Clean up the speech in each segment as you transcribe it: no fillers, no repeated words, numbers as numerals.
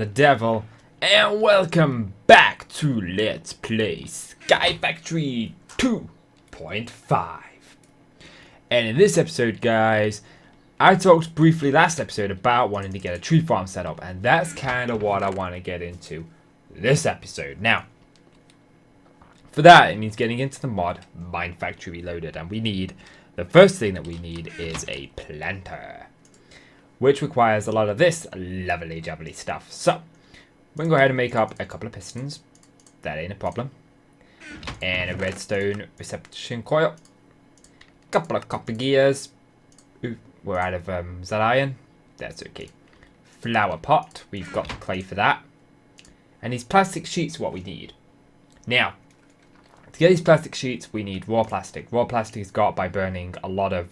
the devil, and welcome back to Let's Play SkyFactory 2.5. And in this episode, guys, I talked briefly last episode about wanting to get a tree farm set up, and that's kind of what I want to get into this episode. Now, for that, it means getting into the mod Minefactory Reloaded, and the first thing that we need is a planter, which requires a lot of this lovely jubbly stuff. So, we can go ahead and make up a couple of pistons. That ain't a problem. And a redstone reception coil. Couple of copper gears. Ooh, we're out of, is that iron? That's okay. Flower pot. We've got the clay for that. And these plastic sheets are what we need. Now, to get these plastic sheets, we need raw plastic. Raw plastic is got by burning a lot of,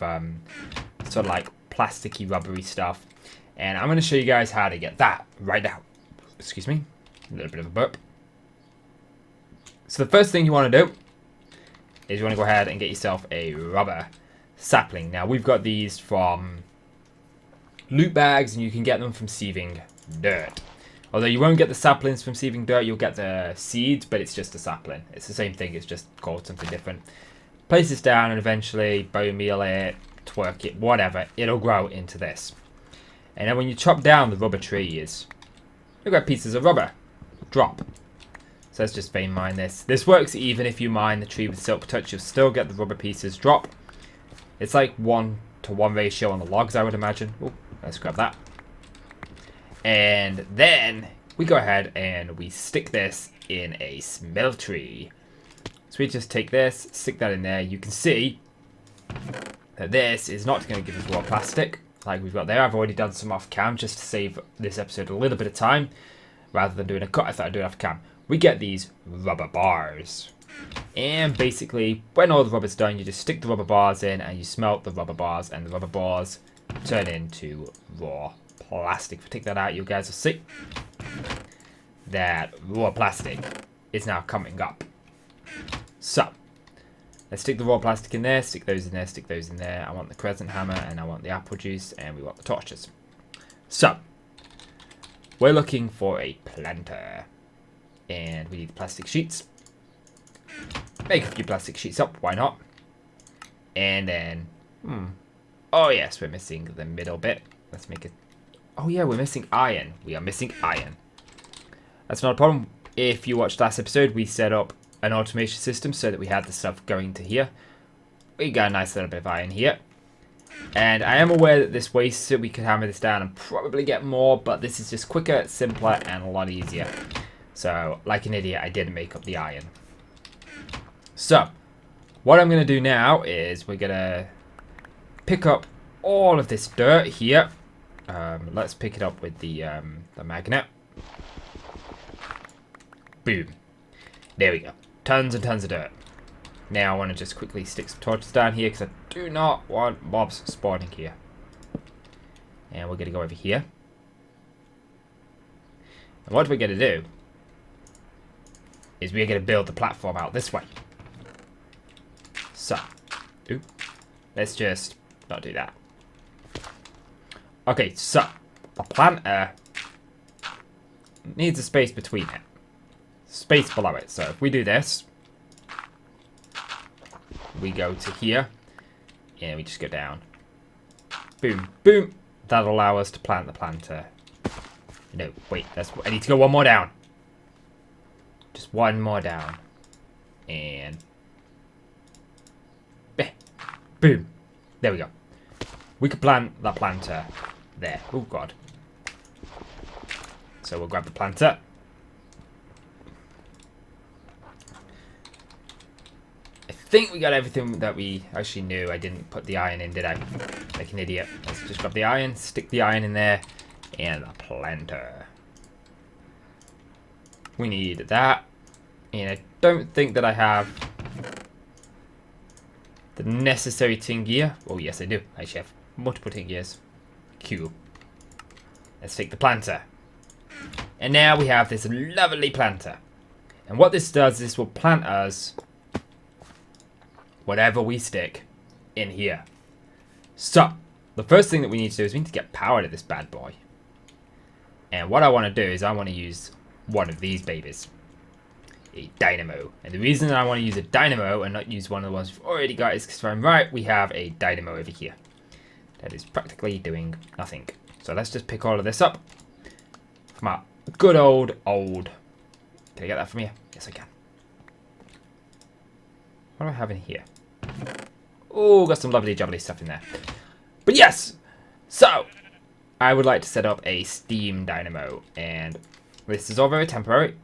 sort of like plasticky, rubbery stuff. And I'm going to show you guys how to get that right now. Excuse me. A little bit of a burp. So the first thing you want to do is you want to go ahead and get yourself a rubber sapling. Now, we've got these from loot bags, and you can get them from sieving dirt. Although you won't get the saplings from sieving dirt, you'll get the seeds, but it's just a sapling. It's the same thing, it's just called something different. Place this down and eventually bone meal it, twerk it, whatever. It'll grow into this. And then when you chop down the rubber trees, you'll get pieces of rubber. Drop. So let's just vein mine this. This works even if you mine the tree with silk touch, you'll still get the rubber pieces drop. It's like 1-to-1 ratio on the logs, I would imagine. Ooh, let's grab that. And then we go ahead and we stick this in a smeltery. So we just take this, stick that in there. You can see that this is not going to give us raw plastic like we've got there. I've already done some off cam just to save this episode a little bit of time. Rather than doing a cut, I thought I'd do it off cam. We get these rubber bars. And basically, when all the rubber's done, you just stick the rubber bars in and you smelt the rubber bars, and the rubber bars turn into raw plastic. If I take that out, you guys will see that raw plastic is now coming up. So, let's stick the raw plastic in there, stick those in there, stick those in there. I want the crescent hammer, and I want the apple juice, and we want the torches. So, we're looking for a planter. And we need plastic sheets. Make a few plastic sheets up, why not? And then, oh yes, we're missing the middle bit. Let's make it. Oh yeah, we're missing iron. We are missing iron. That's not a problem. If you watched last episode, we set up an automation system so that we had the stuff going to here. We got a nice little bit of iron here. And I am aware that this wastes it. We could hammer this down and probably get more, but this is just quicker, simpler, and a lot easier. So, like an idiot, I didn't make up the iron. So, what I'm going to do now is we're going to pick up all of this dirt here. Let's pick it up with the magnet. Boom. There we go. Tons and tons of dirt. Now I want to just quickly stick some torches down here because I do not want mobs spawning here. And we're going to go over here. And what we're going to do is we're going to build the platform out this way. So, let's just not do that. Okay, so the planter needs a space between it. Space below it. So if we do this, we go to here, and we just go down. Boom, boom. That'll allow us to plant the planter. No, wait, I need to go one more down. Just one more down. And boom. There we go. We could plant that planter there. Oh god. So we'll grab the planter. I think we got everything that we actually knew. I didn't put the iron in, did I? Like an idiot. Let's just grab the iron, stick the iron in there, and the planter. We need that. And I don't think that I have the necessary tin gear. Oh, yes, I do. I actually have multiple tin gears. Cool. Let's take the planter. And now we have this lovely planter. And what this does, this will plant us whatever we stick in here. So, the first thing that we need to do is we need to get power to this bad boy. And what I want to do is I want to use one of these babies. A dynamo. And the reason that I want to use a dynamo and not use one of the ones we've already got is because if I'm right, we have a dynamo over here. That is practically doing nothing. So let's just pick all of this up. From our good old. Can I get that from here? Yes, I can. What do I have in here? Oh, got some lovely jubbly stuff in there. But yes! So, I would like to set up a steam dynamo. And this is all very temporary.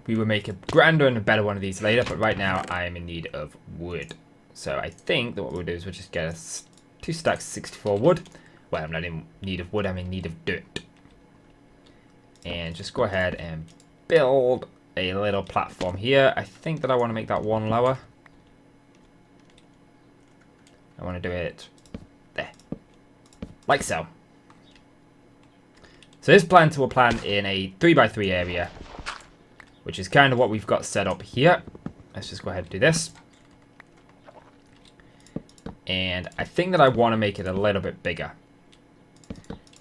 We will make a grander and a better one of these later. But right now, I am in need of wood. So I think that what we'll do is we'll just get us 2 stacks of 64 wood. Well, I'm not in need of wood, I'm in need of dirt. And just go ahead and build a little platform here. I think that I want to make that one lower. I want to do it there. Like so. So this planter will plant in a 3x3 area, which is kind of what we've got set up here. Let's just go ahead and do this. And I think that I want to make it a little bit bigger,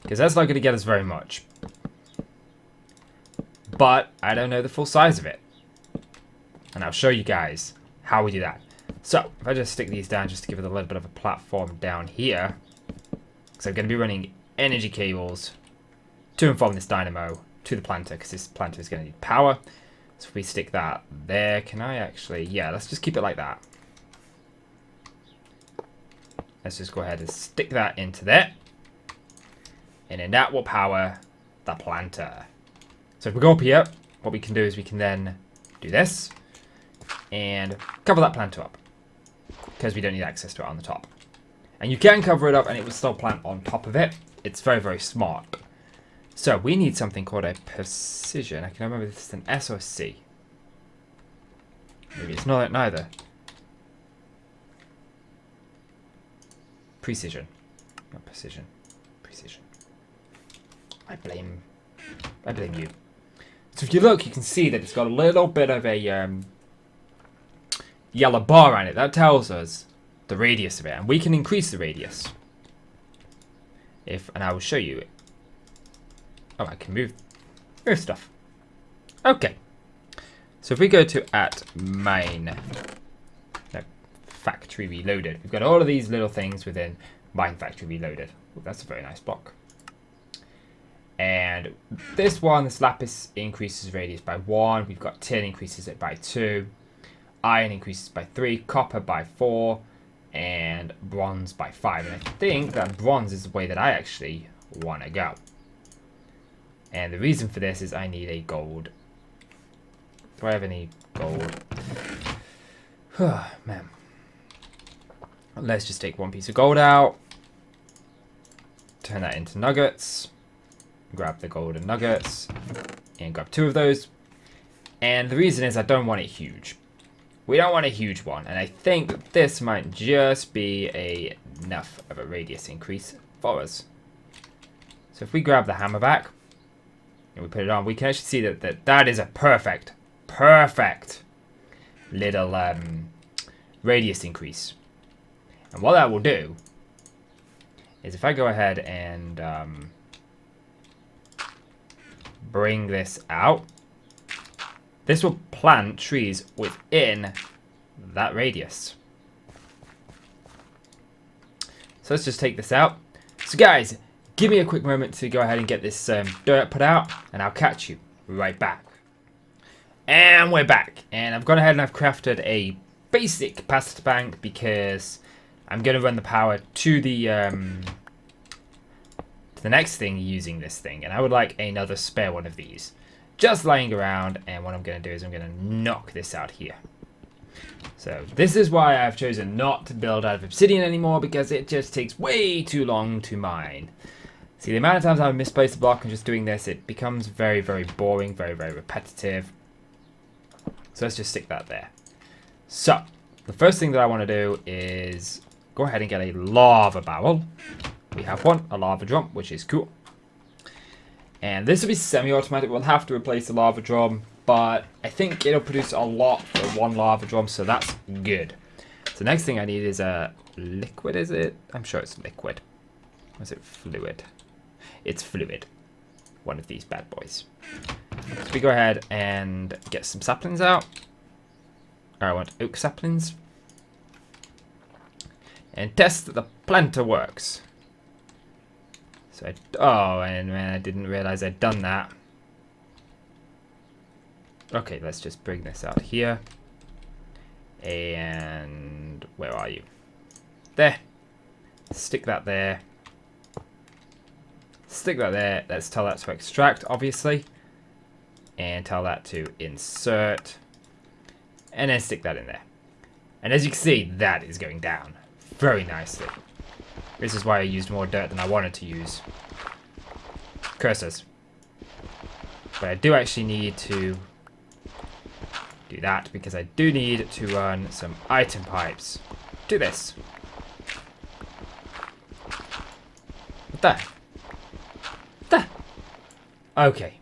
because that's not going to get us very much. But I don't know the full size of it. And I'll show you guys how we do that. So, if I just stick these down just to give it a little bit of a platform down here. Because I'm going to be running energy cables to and from this dynamo to the planter, because this planter is going to need power. So if we stick that there, can I actually... Yeah, let's just keep it like that. Let's just go ahead and stick that into there. And then that will power the planter. So if we go up here, what we can do is we can then do this and cover that planter up, because we don't need access to it on the top. And you can cover it up and it will still plant on top of it. It's very, very smart. So we need something called a precision. I can remember if this is an S or a C. Maybe it's not neither. Precision. Not precision. Precision. I blame you. So if you look, you can see that it's got a little bit of a yellow bar on it. That tells us the radius of it, and we can increase the radius. And I will show you it. Oh, I can move stuff. Okay. So if we go to Minefactory Reloaded, we've got all of these little things within Minefactory Reloaded. Ooh, that's a very nice block. And this lapis increases radius by 1. We've got tin increases it by 2. Iron increases by 3. Copper by 4. And bronze by 5. And I think that bronze is the way that I actually want to go. And the reason for this is I need a gold. Do I have any gold? Man. Let's just take one piece of gold out. Turn that into nuggets. Grab the golden nuggets and grab 2 of those. And the reason is I don't want it huge. We don't want a huge one, and I think that this might just be enough of a radius increase for us. So if we grab the hammer back and we put it on, we can actually see that is a perfect little radius increase. And what that will do is if I go ahead and bring this out, this will plant trees within that radius. So let's just take this out. So guys, give me a quick moment to go ahead and get this dirt put out, and I'll catch you right back. And we're back. And I've gone ahead and I've crafted a basic capacitor bank, because I'm going to run the power to the next thing using this thing. And I would like another spare one of these just lying around, and what I'm going to do is I'm going to knock this out here. So this is why I've chosen not to build out of obsidian anymore, because it just takes way too long to mine. See, the amount of times I misplace a block and just doing this, it becomes very, very boring, very, very repetitive. So let's just stick that there. So the first thing that I want to do is go ahead and get a lava barrel. We have one, a lava drum, which is cool. And this will be semi-automatic. We'll have to replace the lava drum, but I think it'll produce a lot for one lava drum, so that's good. So next thing I need is a liquid, is it? I'm sure it's liquid. Or is it fluid? It's fluid. one of these bad boys. So we go ahead and get some saplings out. I want oak saplings. And test that the planter works. So and man, I didn't realize I'd done that. Okay, let's just bring this out here. And where are you? There. Stick that there. Stick that there. Let's tell that to extract, obviously. And tell that to insert. And then stick that in there. And as you can see, that is going down very nicely. This is why I used more dirt than I wanted to use. Cursors. But I do actually need to do that because I do need to run some item pipes. Do this. What the? Okay.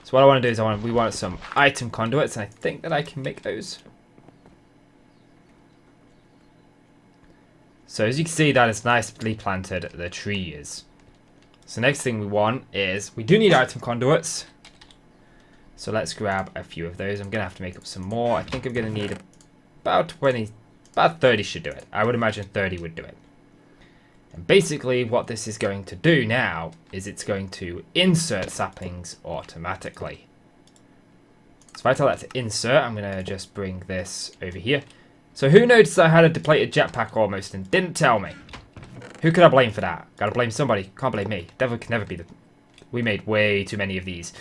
So what I want to do is we want some item conduits, and I think that I can make those. So as you can see, that is nicely planted, the tree is. So next thing we want is, we do need item conduits. So let's grab a few of those. I'm going to have to make up some more. I think I'm going to need about 30 should do it. I would imagine 30 would do it. And basically what this is going to do now is it's going to insert saplings automatically. So if I tell that to insert, I'm going to just bring this over here. So who noticed I had a depleted jetpack almost and didn't tell me? Who could I blame for that? Gotta blame somebody. Can't blame me. Devil can never be the... We made way too many of these.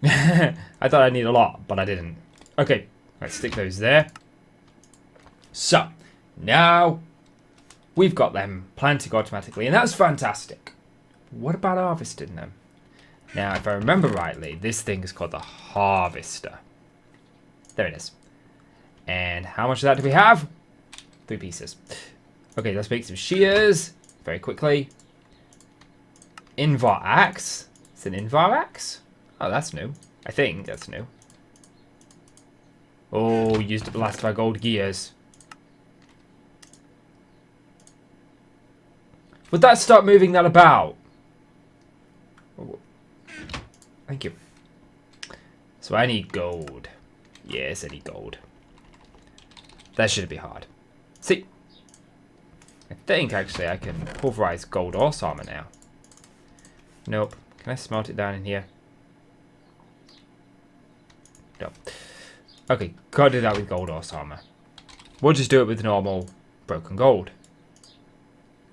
I thought I'd need a lot, but I didn't. Okay, let's stick those there. So, now we've got them planting automatically, and that's fantastic. What about harvesting them? Now, if I remember rightly, this thing is called the harvester. There it is. And how much of that do we have? 3 pieces. Okay, let's make some shears very quickly. Invar axe. It's an Invar axe? Oh, that's new. I think that's new. Oh, used up the last of our gold gears. Would that stop moving that about? Oh. Thank you. So I need gold. Yes, I need gold. That shouldn't be hard. See, I think actually I can pulverize gold ore armor now. Nope. Can I smelt it down in here? Nope. Okay, can't do that with gold ore armor. We'll just do it with normal broken gold.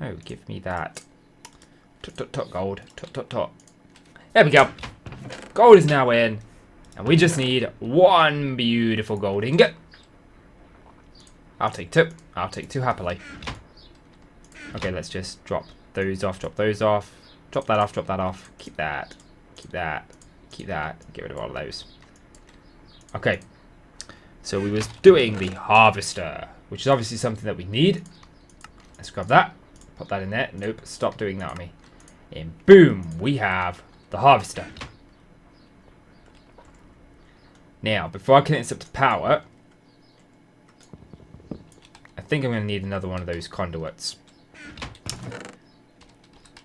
Oh, give me that. Tut gold. Tut. There we go. Gold is now in. And we just need 1 beautiful gold ingot. I'll take 2. I'll take 2 happily. Okay, let's just drop those off, drop those off. Drop that off, drop that off. Keep that. Keep that. Keep that. Get rid of all of those. Okay. So we was doing the harvester, which is obviously something that we need. Let's grab that. Put that in there. Nope, stop doing that on me. And boom, we have the harvester. Now, before I connect this up to power, I think I'm going to need another one of those conduits.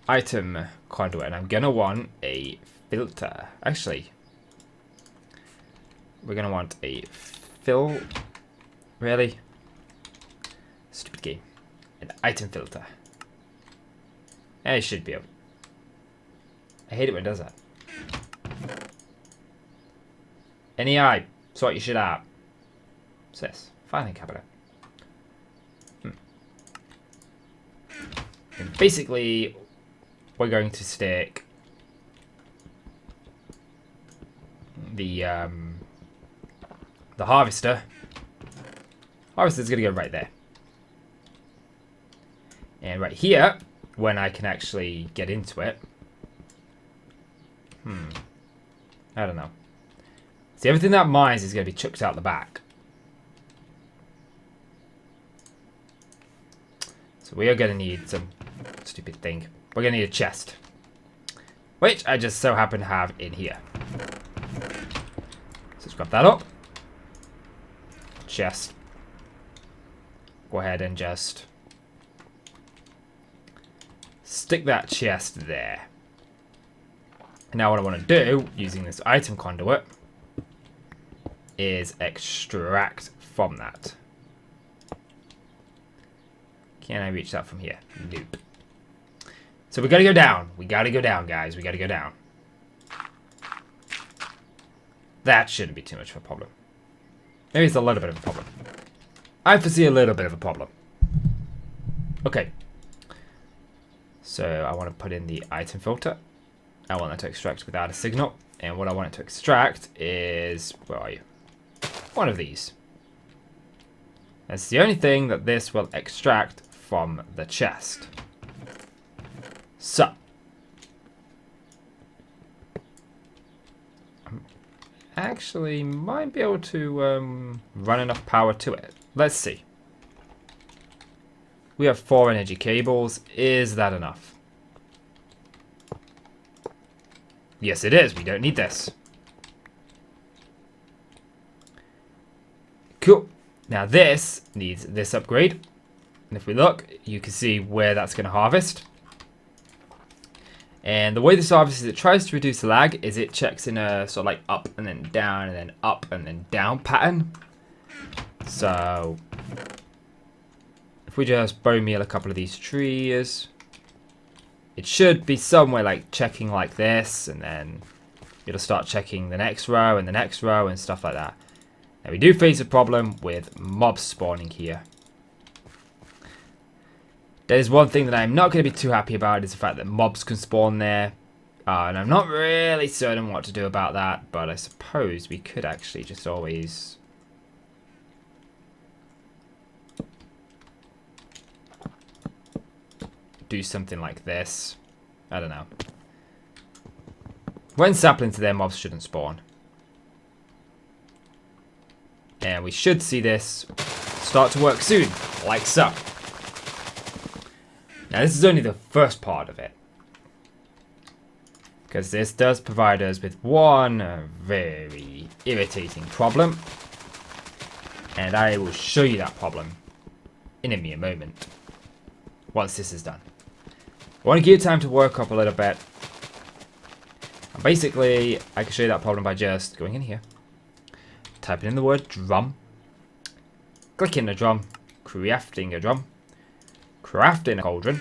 Item conduit, and I'm going to want a filter. Actually, we're going to want a fill. Really? Stupid game. An item filter. Yeah, it should be able. I hate it when it does that. NEI, sort your shit out. What's this? Filing cabinet. And basically, we're going to stick the harvester. Harvester's going to go right there. And right here, when I can actually get into it. I don't know. See, everything that mines is going to be chucked out the back. So we are going to need some stupid thing. We're going to need a chest. Which I just so happen to have in here. So let's grab that up. Chest. Go ahead and just stick that chest there. Now what I want to do, using this item conduit, is extract from that. Can I reach that from here? Nope. So we gotta go down. We gotta go down, guys. We gotta go down. That shouldn't be too much of a problem. Maybe it's a little bit of a problem. I foresee a little bit of a problem. Okay. So I want to put in the item filter. I want that to extract without a signal. And what I want it to extract is... Where are you? One of these. That's the only thing that this will extract from the chest. So. Actually might be able to run enough power to it. Let's see. We have 4 energy cables. Is that enough? Yes, it is. We don't need this. Cool. Now this needs this upgrade. And if we look, you can see where that's going to harvest. And the way this harvests, it tries to reduce lag, is it checks in a sort of like up and then down and then up and then down pattern. So if we just bone meal a couple of these trees, it should be somewhere like checking like this, and then it'll start checking the next row and the next row and stuff like that. Now we do face a problem with mobs spawning here. There's one thing that I'm not going to be too happy about, is the fact that mobs can spawn there. And I'm not really certain what to do about that, but I suppose we could actually just always... do something like this. I don't know. When saplings are there, mobs shouldn't spawn. And we should see this start to work soon, like so. Now this is only the first part of it, because this does provide us with one very irritating problem, and I will show you that problem in a mere moment, once this is done. I want to give you time to work up a little bit, and basically I can show you that problem by just going in here, typing in the word drum, clicking the drum, crafting a drum, crafting a cauldron,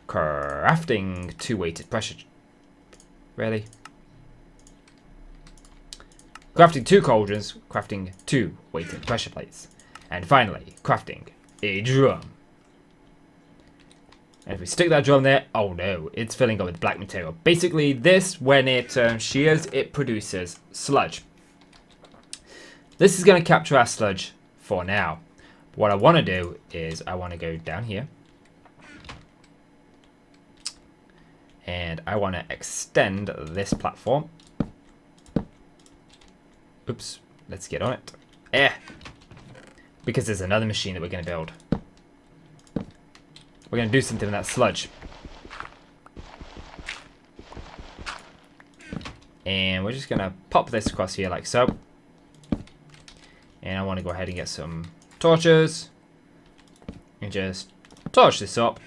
crafting 2 weighted pressure. Really? Crafting 2 cauldrons, crafting 2 weighted pressure plates, and finally crafting a drum. And if we stick that drum there, oh no, it's filling up with black material. Basically, this, when it shears, it produces sludge. This is going to capture our sludge for now. What I want to do is I want to go down here. And I want to extend this platform. Oops, let's get on it. Because there's another machine that we're going to build. We're going to do something with that sludge. And we're just going to pop this across here like so. And I want to go ahead and get some torches and just torch this up.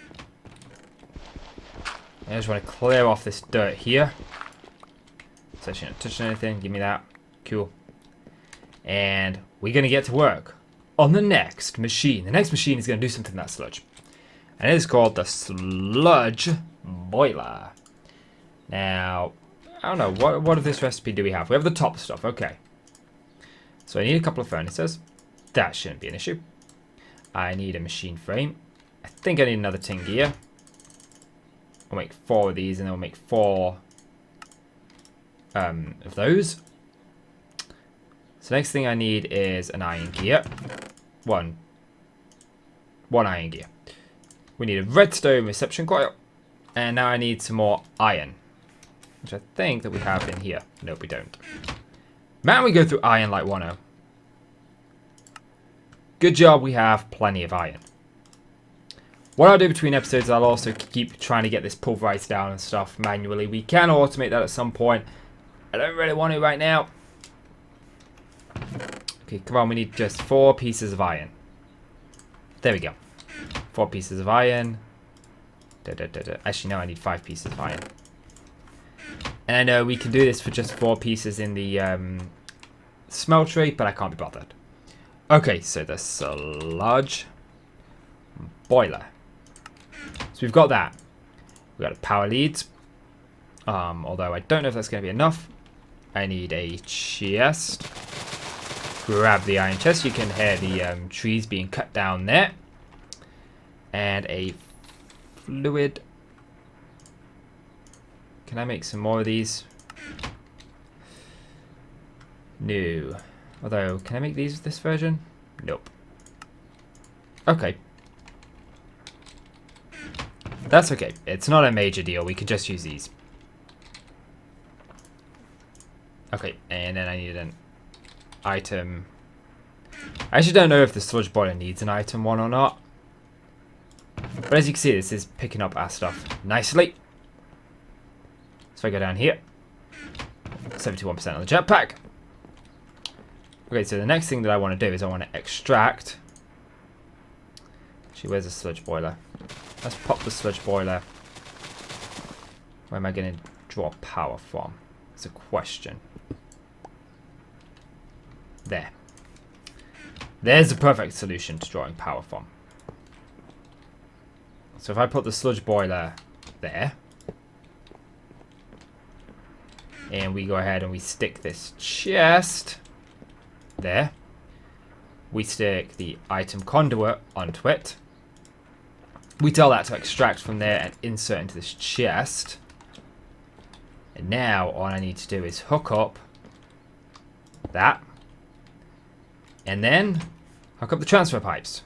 I just want to clear off this dirt here. It's actually not touching anything. Give me that. Cool. And we're going to get to work on the next machine. The next machine is going to do something with that sludge. And it is called the sludge boiler. Now, I don't know. What of this recipe do we have? We have the top stuff. Okay. So I need a couple of furnaces. That shouldn't be an issue. I need a machine frame. I think I need another tin gear. I'll make 4 of these, and then we'll make 4 of those. So next thing I need is an iron gear. One iron gear. We need a redstone reception coil. And now I need some more iron, which I think that we have in here. Nope, we don't. Man, we go through iron like wano. Good job, we have plenty of iron. What I'll do between episodes, I'll also keep trying to get this pulverized down and stuff manually. We can automate that at some point. I don't really want to right now. Okay, come on, we need just 4 pieces of iron. There we go. 4 pieces of iron. Actually, no, I need 5 pieces of iron. And I know we can do this for just 4 pieces in the smeltery, but I can't be bothered. Okay, so the sludge boiler. So we've got that. We've got power leads. Although I don't know if that's going to be enough. I need a chest. Grab the iron chest. You can hear the trees being cut down there. And a fluid. Can I make some more of these? No. Although, can I make these with this version? Nope. Okay. That's okay. It's not a major deal. We can just use these. Okay, and then I need an item. I actually don't know if the sludge boiler needs an item one or not. But as you can see, this is picking up our stuff nicely. So I go down here. 71% on the jetpack. Okay, so the next thing that I want to do is I want to extract. Actually, where's the sludge boiler? Let's pop the sludge boiler. Where am I going to draw power from? It's a question. There. There's the perfect solution to drawing power from. So if I put the sludge boiler there. And we go ahead and we stick this chest there. We stick the item conduit onto it. We tell that to extract from there and insert into this chest. And now all I need to do is hook up that. And then hook up the transfer pipes.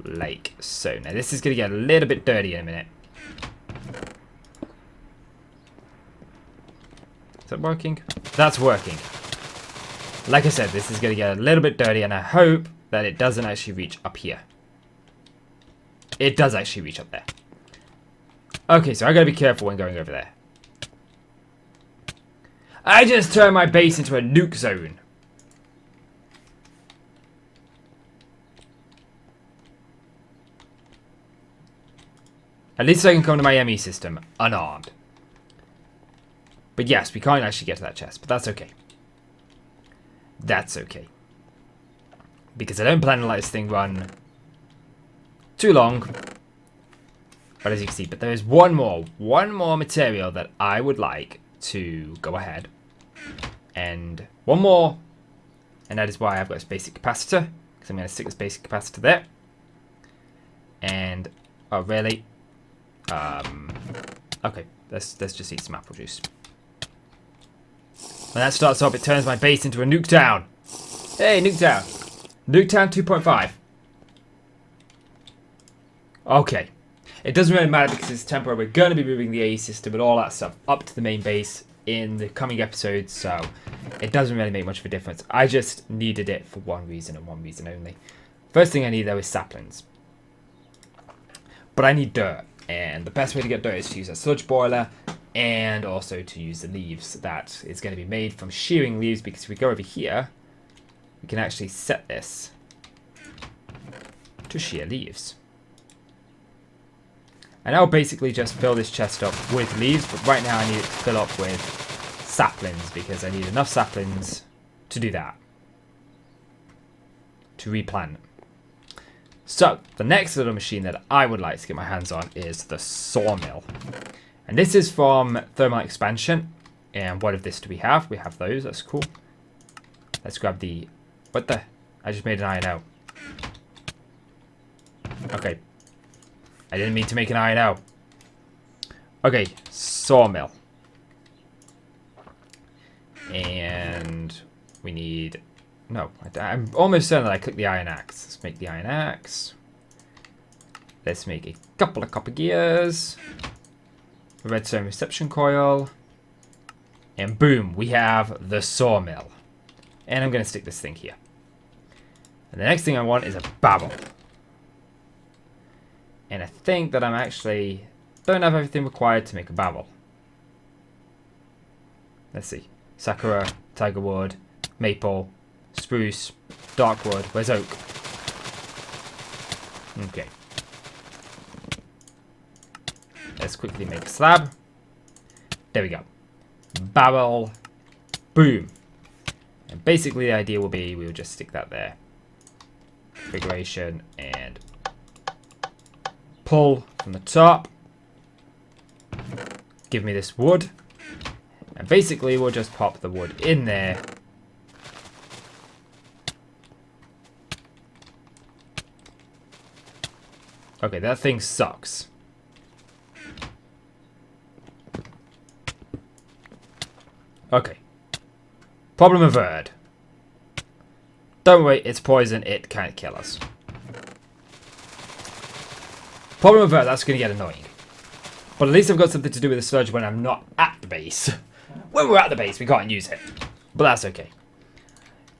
Like so. Now this is going to get a little bit dirty in a minute. Is that working? That's working. Like I said, this is going to get a little bit dirty, and I hope that it doesn't actually reach up here. It does actually reach up there. Okay, so I got to be careful when going over there. I just turned my base into a nuke zone. At least I can come to my ME system unarmed. But yes, we can't actually get to that chest, but that's okay. That's okay. Because I don't plan to let this thing run too long. But as you can see, but there is one more material that I would like to go ahead. And one more. And that is why I've got this basic capacitor. Because I'm going to stick this basic capacitor there. And, oh really? Okay, let's just eat some apple juice. When that starts up, it turns my base into a nuke town. Hey, nuke town. Nuke town 2.5. Okay. It doesn't really matter because it's temporary. We're going to be moving the AE system and all that stuff up to the main base in the coming episodes, so it doesn't really make much of a difference. I just needed it for one reason and one reason only. First thing I need, though, is saplings. But I need dirt. And the best way to get dirt is to use a sludge boiler and also to use the leaves. That is going to be made from shearing leaves, because if we go over here, we can actually set this to shear leaves. And I'll basically just fill this chest up with leaves, but right now I need it to fill up with saplings, because I need enough saplings to do that. To replant. So, the next little machine that I would like to get my hands on is the sawmill. And this is from Thermal Expansion. And what of this do we have? We have those, that's cool. Let's grab the... What the? I just made an iron out. Okay. I didn't mean to make an iron out. Okay, sawmill. And we need... No, I'm almost certain that I clicked the iron axe. Let's make the iron axe. Let's make a couple of copper gears. A redstone reception coil. And boom, we have the sawmill. And I'm going to stick this thing here. And the next thing I want is a barrel. And I think that I'm actually... don't have everything required to make a barrel. Let's see. Sakura, tiger wood, maple, spruce, dark wood. Where's oak? Okay. Let's quickly make a slab. There we go. Barrel. Boom. And basically the idea will be we'll just stick that there. Configuration and pull from the top. Give me this wood. And basically we'll just pop the wood in there. Okay, that thing sucks. Okay. Problem averted. Don't worry, it's poison, it can't kill us. Problem averted, that's going to get annoying. But at least I've got something to do with the sludge when I'm not at the base. When we're at the base, we can't use it. But that's okay.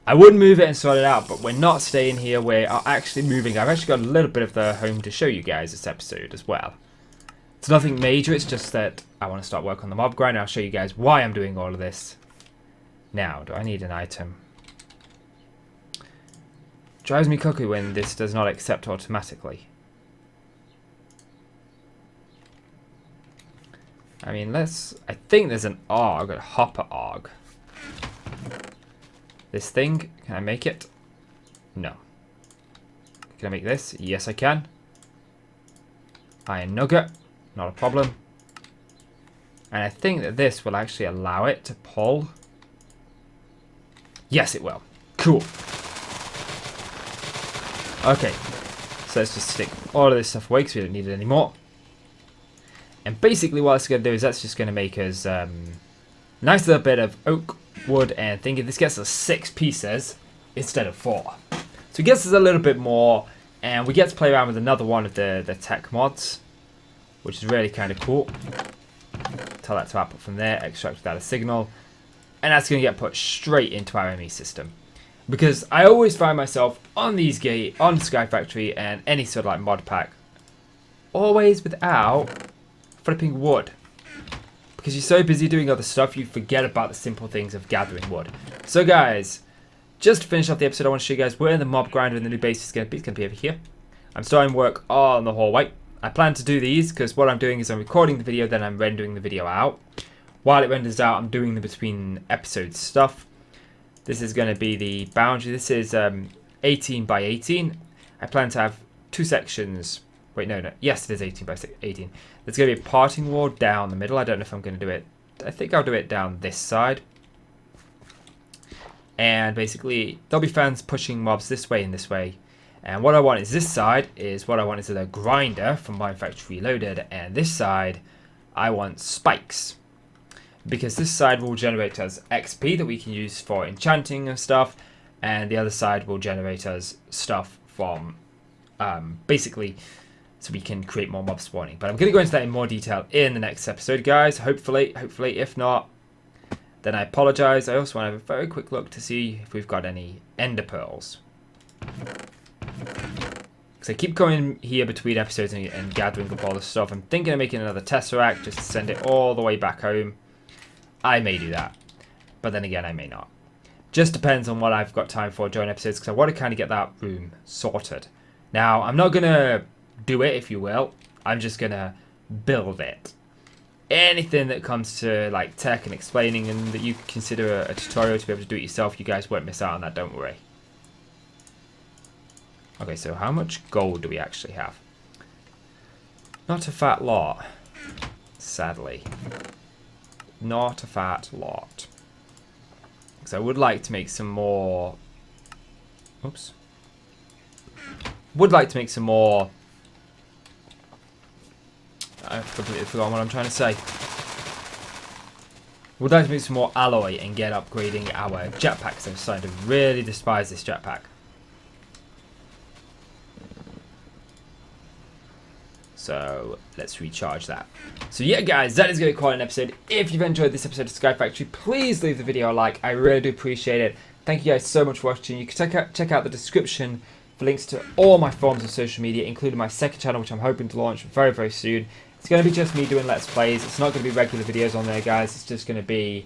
I would move it and sort it out, but we're not staying here. We are actually moving. I've actually got a little bit of the home to show you guys this episode as well. It's nothing major, it's just that I want to start work on the mob grind. I'll show you guys why I'm doing all of this. Now, do I need an item? Drives me cuckoo when this does not accept automatically. I mean, I think there's an ARG, a hopper ARG. This thing, can I make it? No. Can I make this? Yes, I can. Iron nugget, not a problem. And I think that this will actually allow it to pull. Yes, it will. Cool. Okay, so let's just stick all of this stuff away because we don't need it anymore. And basically what it's going to do is that's just going to make us nice little bit of oak, wood, and thinking this gets us 6 pieces instead of 4. So it gets us a little bit more, and we get to play around with another one of the tech mods, which is really kind of cool. Tell that to output from there, extract that as signal, and that's going to get put straight into our ME system. Because I always find myself on these on SkyFactory and any sort of like mod pack, always without flipping wood. Because you're so busy doing other stuff, you forget about the simple things of gathering wood. So guys, just to finish off the episode, I want to show you guys where the mob grinder in the new base is going to be. It's going to be over here. I'm starting work on the hallway. I plan to do these because what I'm doing is I'm recording the video, then I'm rendering the video out. While it renders out, I'm doing the between episodes stuff. This is going to be the boundary. This is 18 by 18. I plan to have 2 sections. Wait, no. Yes, it is 18 by 18. There's going to be a parting wall down the middle. I don't know if I'm going to do it. I think I'll do it down this side. And basically, there'll be fans pushing mobs this way and this way. And what I want is this side is what I want is a grinder from Minefactory Reloaded. And this side, I want spikes. Because this side will generate us XP that we can use for enchanting and stuff. And the other side will generate us stuff from basically so we can create more mob spawning. But I'm going to go into that in more detail in the next episode, guys. Hopefully. If not, then I apologize. I also want to have a very quick look to see if we've got any ender pearls. Because I keep going here between episodes and gathering up all this stuff. I'm thinking of making another tesseract just to send it all the way back home. I may do that. But then again, I may not. Just depends on what I've got time for during episodes, because I want to kind of get that room sorted. Now, I'm not going to do it, if you will. I'm just going to build it. Anything that comes to like tech and explaining and that you consider a tutorial to be able to do it yourself, you guys won't miss out on that, don't worry. Okay, so how much gold do we actually have? Not a fat lot, sadly. Not a fat lot. Because I would like to make some more... Oops. Would like to make some more... I've completely forgotten what I'm trying to say. Would like to make some more alloy and get upgrading our jetpack, because I'm starting to really despise this jetpack. So let's recharge that. So yeah, guys, that is going to be quite an episode. If you've enjoyed this episode of SkyFactory, please leave the video a like. I really do appreciate it. Thank you guys so much for watching. You can check out the description for links to all my forms of social media, including my second channel, which I'm hoping to launch very, very soon. It's going to be just me doing Let's Plays. It's not going to be regular videos on there, guys. It's just going to be...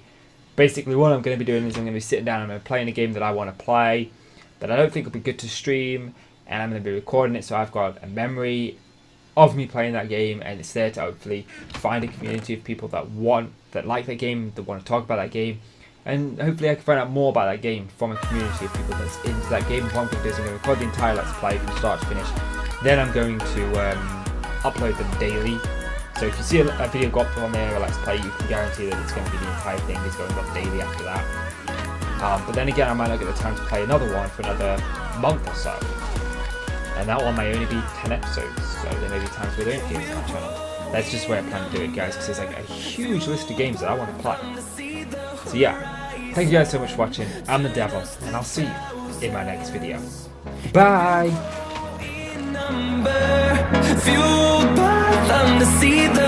Basically, what I'm going to be doing is I'm going to be sitting down and I'm going to be playing a game that I want to play, that I don't think will be good to stream, and I'm going to be recording it so I've got a memory of me playing that game, and it's there to hopefully find a community of people that like that game, that want to talk about that game, and hopefully I can find out more about that game from a community of people that's into that game. What I'm going to do is I'm going to record the entire Let's Play from start to finish, then I'm going to upload them daily. So if you see a video go up on there, a Let's Play, you can guarantee that it's going to be the entire thing is going up daily after that. But then again, I might not get the time to play another one for another month or so. And that one may only be 10 episodes, so there may be times where there ain't games on my channel. That's just where I plan to do it, guys, because there's like a huge list of games that I want to play. So yeah, thank you guys so much for watching. I'm the Devil, and I'll see you in my next video. Bye! Fueled by them to see the